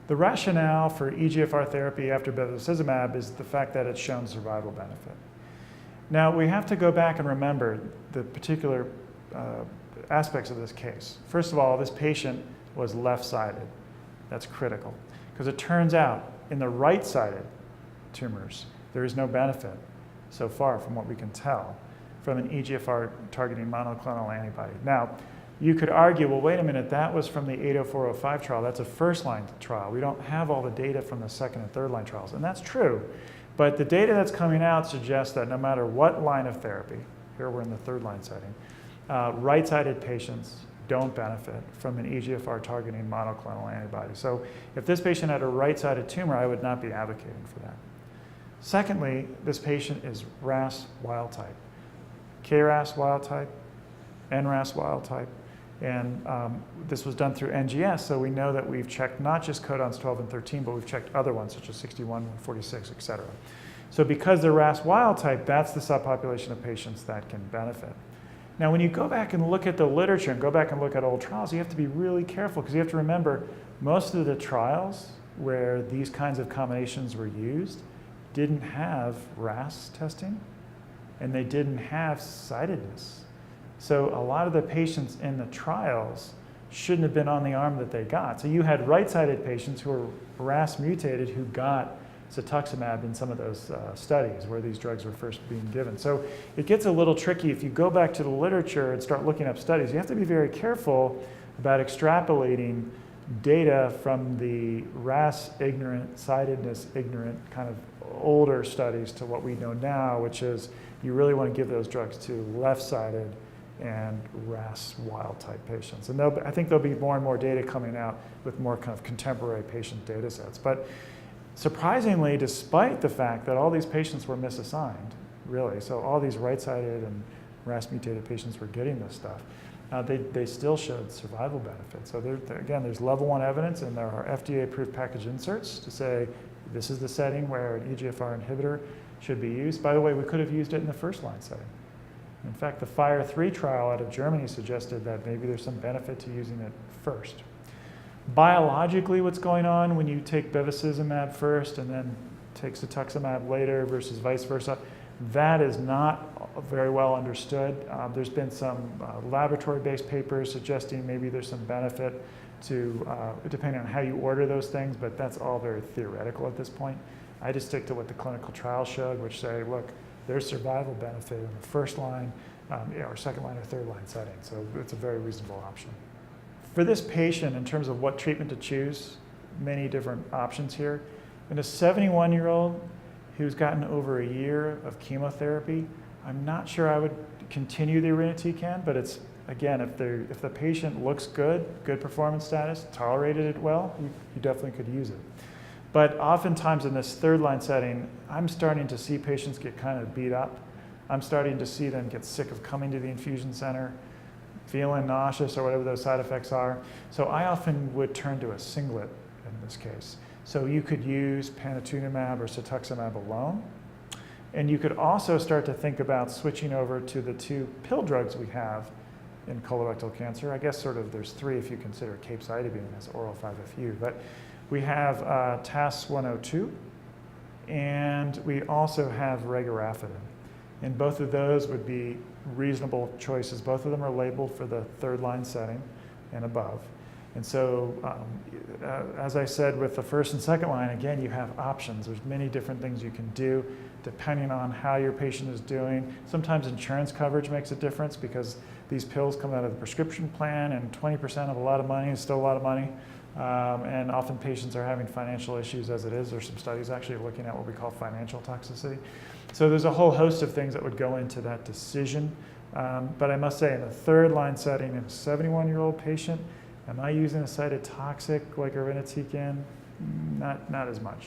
The rationale for EGFR therapy after bevacizumab is the fact that it's shown survival benefit. Now, we have to go back and remember the particular aspects of this case. First of all, this patient was left-sided. That's critical, because it turns out in the right-sided tumors, there is no benefit so far from what we can tell from an EGFR targeting monoclonal antibody. Now, you could argue, well, wait a minute, that was from the 80405 trial. That's a first-line trial. We don't have all the data from the second and third-line trials, and that's true. But the data that's coming out suggests that no matter what line of therapy, here we're in the third-line setting, right-sided patients don't benefit from an EGFR targeting monoclonal antibody. So if this patient had a right-sided tumor, I would not be advocating for that. Secondly, this patient is RAS wild type, KRAS wild type, NRAS wild type, and this was done through NGS, so we know that we've checked not just codons 12 and 13, but we've checked other ones such as 61, 46, et cetera. So because they're RAS wild type, that's the subpopulation of patients that can benefit. Now, when you go back and look at the literature and go back and look at old trials, you have to be really careful, because you have to remember most of the trials where these kinds of combinations were used didn't have RAS testing, and they didn't have sidedness. So a lot of the patients in the trials shouldn't have been on the arm that they got. So you had right-sided patients who were RAS mutated who got cetuximab in some of those studies where these drugs were first being given. So it gets a little tricky. If you go back to the literature and start looking up studies, you have to be very careful about extrapolating data from the RAS ignorant, sidedness ignorant kind of older studies to what we know now, which is you really want to give those drugs to left-sided and RAS wild-type patients. And I think there'll be more and more data coming out with more kind of contemporary patient data sets. But surprisingly, despite the fact that all these patients were misassigned, really, so all these right-sided and RAS-mutated patients were getting this stuff, they still showed survival benefit. So again, there's level 1 evidence, and there are FDA-approved package inserts to say this is the setting where an EGFR inhibitor should be used. By the way, we could have used it in the first-line setting. In fact, the FIRE3 trial out of Germany suggested that maybe there's some benefit to using it first. Biologically, what's going on when you take bevacizumab first and then take cetuximab later versus vice versa, that is not very well understood. There's been some laboratory-based papers suggesting maybe there's some benefit to, depending on how you order those things, but that's all very theoretical at this point. I just stick to what the clinical trials showed, which say, look, there's survival benefit in the first line, or second line or third line setting. So it's a very reasonable option. For this patient, in terms of what treatment to choose, many different options here. In a 71-year-old who's gotten over a year of chemotherapy, I'm not sure I would continue the irinotecan, but it's, again, if the patient looks good performance status, tolerated it well, you definitely could use it. But oftentimes in this third line setting, I'm starting to see patients get kind of beat up. I'm starting to see them get sick of coming to the infusion center, feeling nauseous or whatever those side effects are. So I often would turn to a singlet in this case. So you could use panitumumab or cetuximab alone. And you could also start to think about switching over to the 2 pill drugs we have in colorectal cancer. I guess sort of there's 3 if you consider capecitabine as oral 5-FU. But we have TAS-102, and we also have regorafenib. And both of those would be reasonable choices. Both of them are labeled for the third line setting and above. And so, as I said, with the first and second line, again, you have options. There's many different things you can do depending on how your patient is doing. Sometimes insurance coverage makes a difference because these pills come out of the prescription plan, and 20% of a lot of money is still a lot of money. And often patients are having financial issues as it is. There's some studies actually looking at what we call financial toxicity. So there's a whole host of things that would go into that decision. But I must say, in the third line setting, in a 71-year-old patient, am I using a cytotoxic like irinotecan? Not as much.